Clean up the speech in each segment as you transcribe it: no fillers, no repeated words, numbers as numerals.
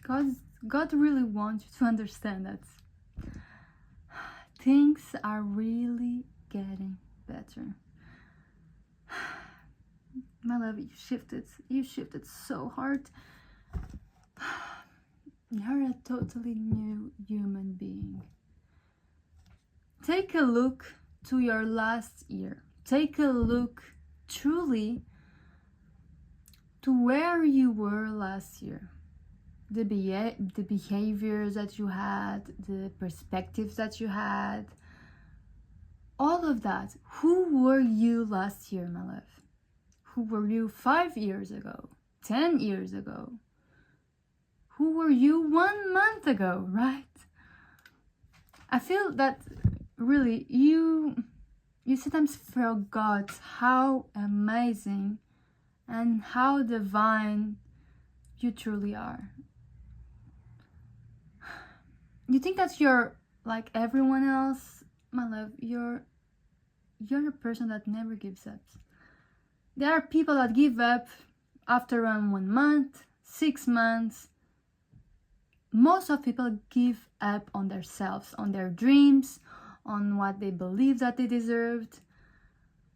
God, God really wants you to understand that things are really getting better. My love, you shifted so hard. You're a totally new human being. Take a look to your last year. Take a look truly to where you were last year. The behaviors that you had, the perspectives that you had, all of that. Who were you last year, my love? Who were you 5 years ago? 10 years ago? Who were you 1 month ago, right? I feel that really you sometimes forgot how amazing and how divine you truly are. You think that you're like everyone else, my love. You're a person that never gives up. There are people that give up after around 1 month, 6 months. Most of people give up on themselves, on their dreams, on what they believe that they deserved,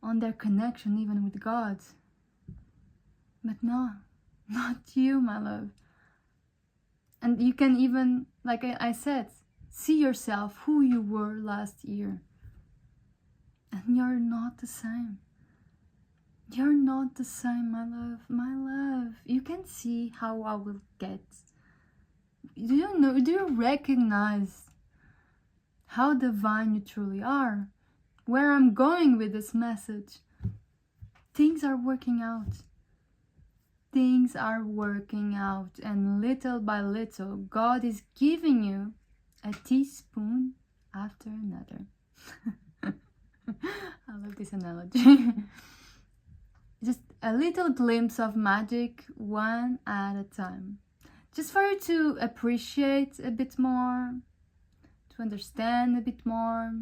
on their connection even with God. But no, not you, my love. And you can even, like I said, see yourself who you were last year. And you're not the same. You're not the same, my love. My love. You can see how I will get. Do you recognize how divine you truly are? Where I'm going with this message? Things are working out. Things are working out, and little by little, God is giving you a teaspoon after another. I love this analogy. Just a little glimpse of magic, one at a time. Just for you to appreciate a bit more, to understand a bit more.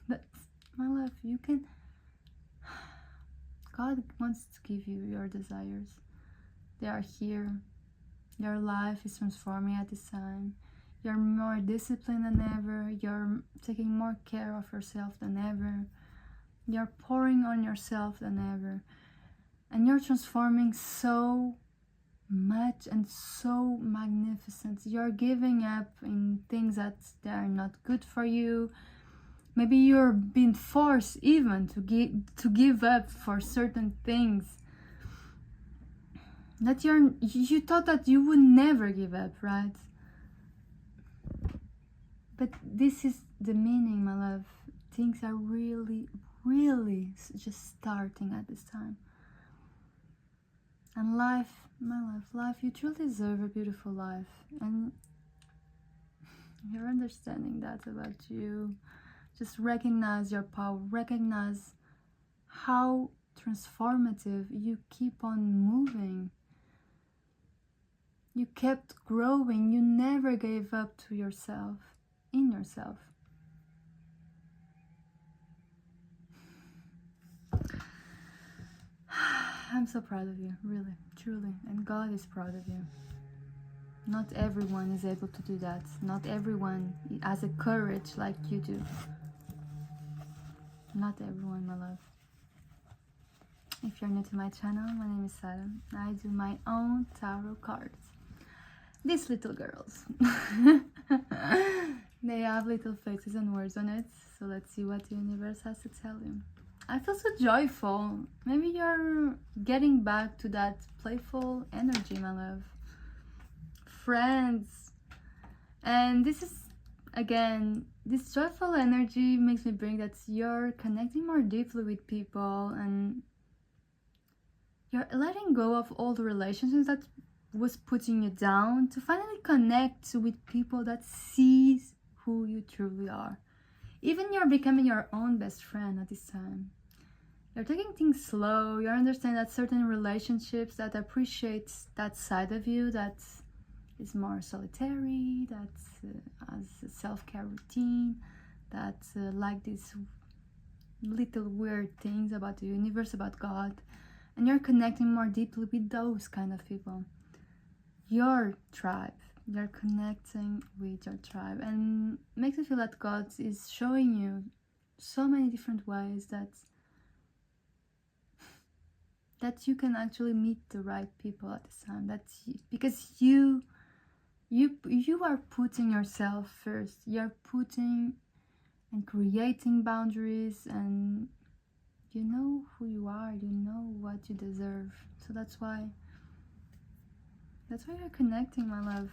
But, my love, you can... God wants to give you your desires. They are here. Your life is transforming at this time. You're more disciplined than ever. You're taking more care of yourself than ever. You're pouring on yourself than ever. And you're transforming so much and so magnificent. You're giving up in things that they are not good for you. Maybe you're being forced even to give up for certain things that you thought that you would never give up, right? But this is the meaning, my love. Things are really, really just starting at this time. And life, my love, life, you truly deserve a beautiful life. And you're understanding that about you. Just recognize your power. Recognize how transformative you keep on moving. You kept growing. You never gave up to yourself, in yourself. I'm so proud of you, really, truly. And God is proud of you. Not everyone is able to do that. Not everyone has a courage like you do. Not everyone, my love. If you're new to my channel, my name is Sarah. I do my own tarot cards. These little girls. They have little faces and words on it. So let's see what the universe has to tell you. I feel so joyful. Maybe you're getting back to that playful energy, my love. Friends. And this is, again, this joyful energy makes me bring that you're connecting more deeply with people and you're letting go of all the relationships that was putting you down to finally connect with people that sees who you truly are. Even you're becoming your own best friend at this time. You're taking things slow. You understand that certain relationships that appreciate that side of you that is more solitary, that has a self-care routine, that like these little weird things about the universe, about God. And you're connecting more deeply with those kind of people. your tribe. You're connecting with your tribe, and makes me feel that God is showing you so many different ways that you can actually meet the right people at this time. Because you are putting yourself first. You're putting and creating boundaries, and you know who you are. You know what you deserve. So that's why you're connecting, my love.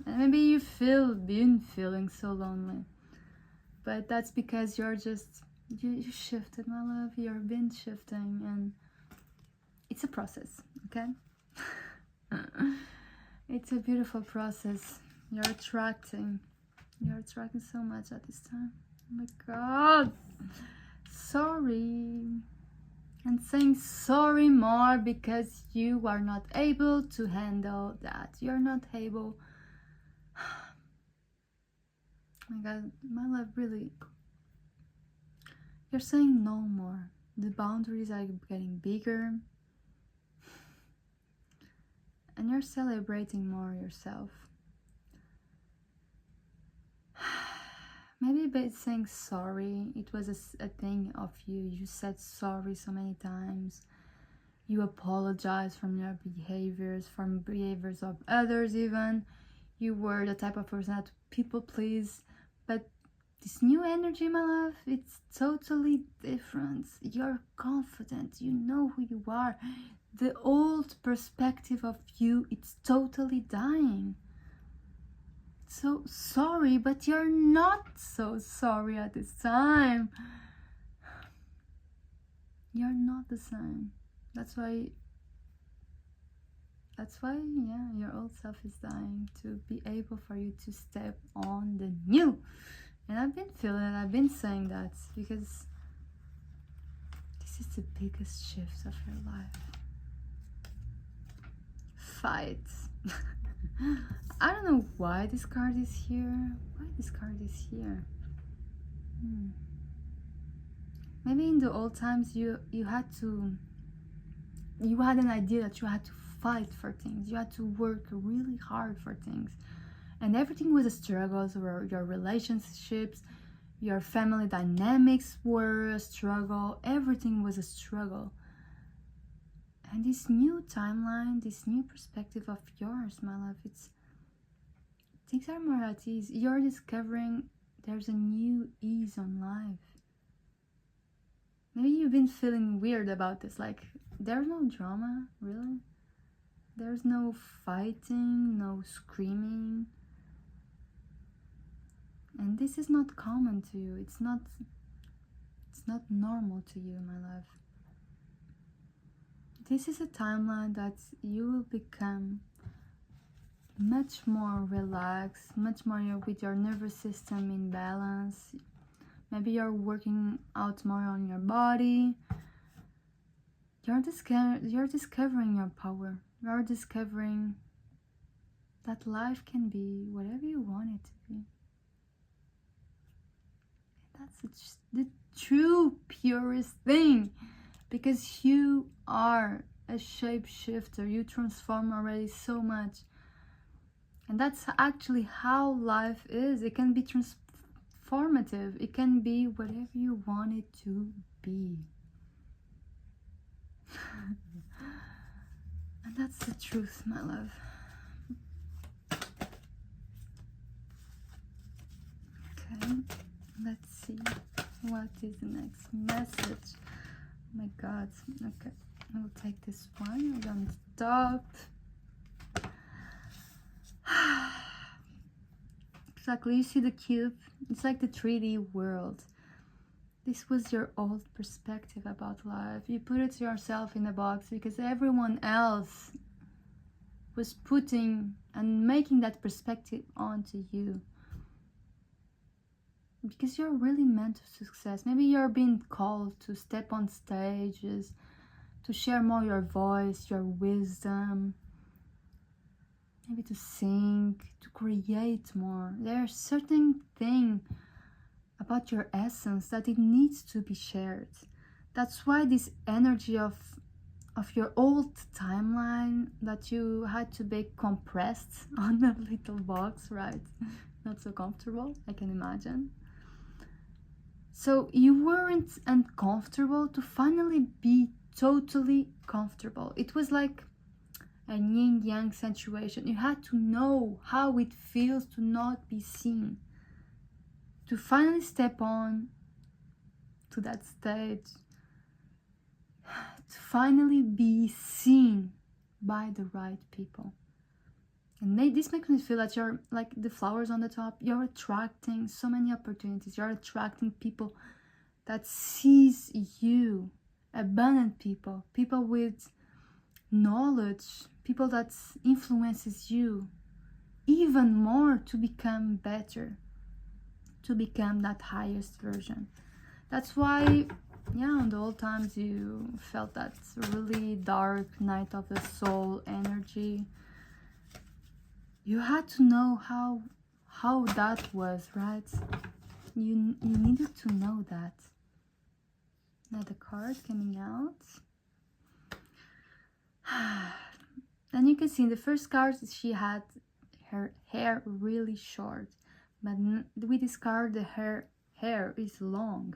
And maybe you've been feeling so lonely, but that's because you're just you shifted, my love. You've been shifting, and it's a process, okay? It's a beautiful process. You're attracting so much at this time. Oh my God, sorry. And saying sorry more because you are not able to handle that. You're not able. Oh my God, my love, really. You're saying no more. The boundaries are getting bigger. And you're celebrating more yourself. Maybe by saying sorry, it was a thing of you. You said sorry so many times. You apologize from your behaviors, from behaviors of others even. You were the type of person that people please. But this new energy, my love, it's totally different. You're confident. You know who you are. The old perspective of you, it's totally dying. So sorry, but you're not so sorry at this time. You're not the same. That's why, yeah, your old self is dying to be able for you to step on the new. And I've been feeling it, I've been saying that because this is the biggest shift of your life. Fight. I don't know why this card is here. Maybe in the old times you had an idea that you had to fight for things. You had to work really hard for things. And everything was a struggle. So your relationships, your family dynamics were a struggle. Everything was a struggle. And this new timeline, this new perspective of yours, my love, things are more at ease. You're discovering there's a new ease on life. Maybe you've been feeling weird about this, like there's no drama, really. There's no fighting, no screaming. And this is not common to you. It's not normal to you, my love. This is a timeline that you will become much more relaxed, much more with your nervous system in balance. Maybe you're working out more on your body. You're discovering your power. You're discovering that life can be whatever you want it to be. And that's the true purest thing, because you are a shapeshifter. You transform already so much. And that's actually how life is. It can be transformative. It can be whatever you want it to be. And that's the truth, my love. Okay, let's see. What is the next message? Oh my God. Okay, I will take this one. I don't stop. Exactly, you see the cube? It's like the 3D world. This was your old perspective about life. You put it yourself in a box because everyone else was putting and making that perspective onto you. Because you're really meant to success. Maybe you're being called to step on stages, to share more your voice, your wisdom. Maybe to sing, to create more. There's certain thing about your essence that it needs to be shared. That's why this energy of of your old timeline that you had to be compressed on a little box, right? Not so comfortable, I can imagine. So you weren't uncomfortable to finally be totally comfortable. It was like a yin yang situation. You had to know how it feels to not be seen, to finally step on to that stage, to finally be seen by the right people. And this makes me feel that you're like the flowers on the top. You're attracting so many opportunities. You're attracting people that sees you, abundant people, people with knowledge, people that influences you even more to become better, to become that highest version. That's why, yeah, in the old times you felt that really dark night of the soul energy. You had to know how that was, right? You needed to know that. Now the card coming out. And you can see in the first card she had her hair really short, but with this card the hair is long.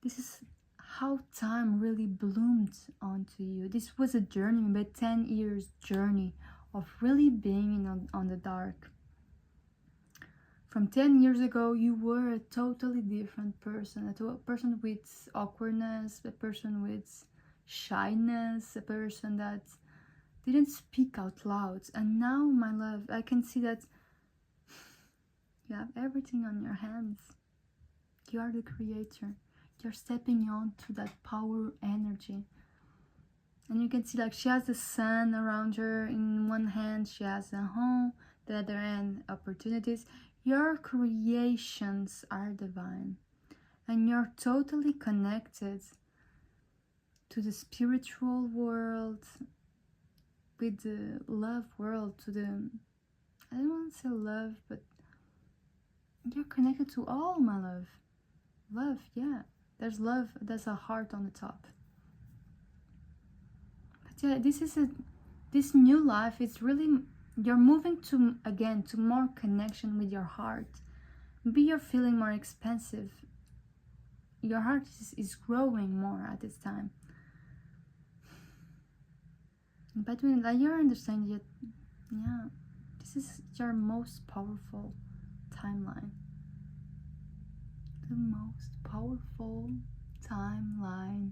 This is how time really bloomed onto you. This was a journey, maybe 10 years journey of really being on the dark. From 10 years ago, you were a totally different person, a person with awkwardness, a person with shyness, a person that didn't speak out loud. And now, my love, I can see that you have everything on your hands. You are the creator. You're stepping on to that power energy. And you can see like she has the sun around her. In one hand she has a home, the other hand opportunities. Your creations are divine, and you're totally connected to the spiritual world, with the love world, to the, I don't want to say love, but you're connected to all, my love. Love, yeah, there's love, there's a heart on the top. Yeah, this new life is really, you're moving to, again, to more connection with your heart. Maybe you're feeling more expansive. Your heart is growing more at this time. But when like, you're understanding it, yeah, this is your most powerful timeline. The most powerful timeline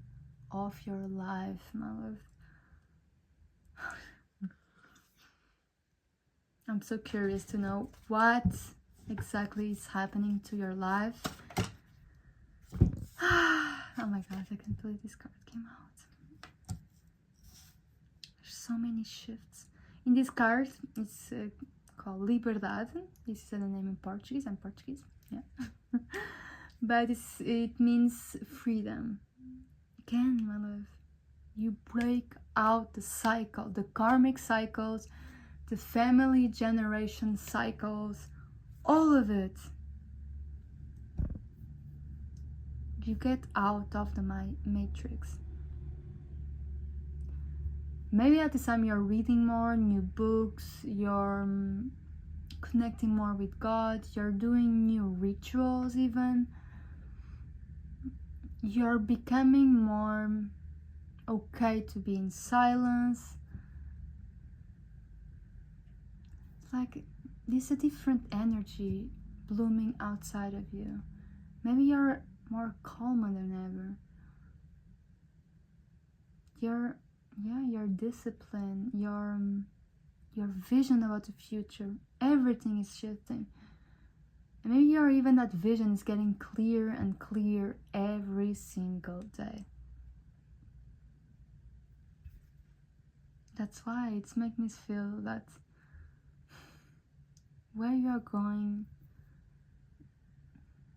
of your life, my love. I'm so curious to know what exactly is happening to your life. Oh my god, I can't believe this card came out. There's so many shifts. In this card, it's called Liberdade. This is the name in Portuguese. I'm Portuguese, yeah. But it means freedom. Again, my love, you break out the cycle, the karmic cycles, the family generation cycles, all of it. You get out of the matrix. Maybe at this time you're reading more new books, you're connecting more with God, you're doing new rituals even. You're becoming more okay to be in silence. Like there's a different energy blooming outside of you. Maybe you're more calmer than ever. Your discipline, your vision about the future, everything is shifting. And maybe you're even that vision is getting clearer and clearer every single day. That's why it's making me feel that where you're going,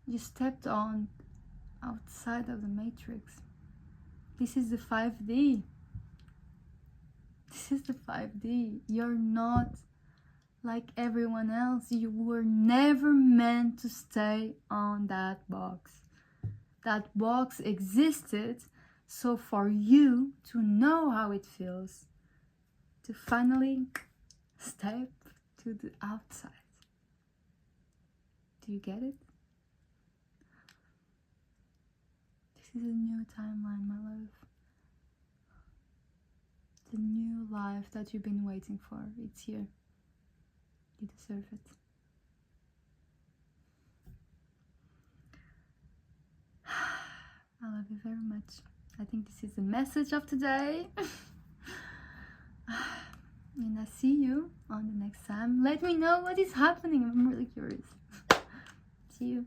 you stepped on outside of the matrix. This is the 5D. This is the 5D. You're not like everyone else. You were never meant to stay on that box. That box existed So for you to know how it feels to finally step to the outside. Do you get it? This is a new timeline, my love. The new life that you've been waiting for. It's here. You deserve it. I love you very much. I think this is the message of today. And I see you on the next time. Let me know what is happening. I'm really curious. See you.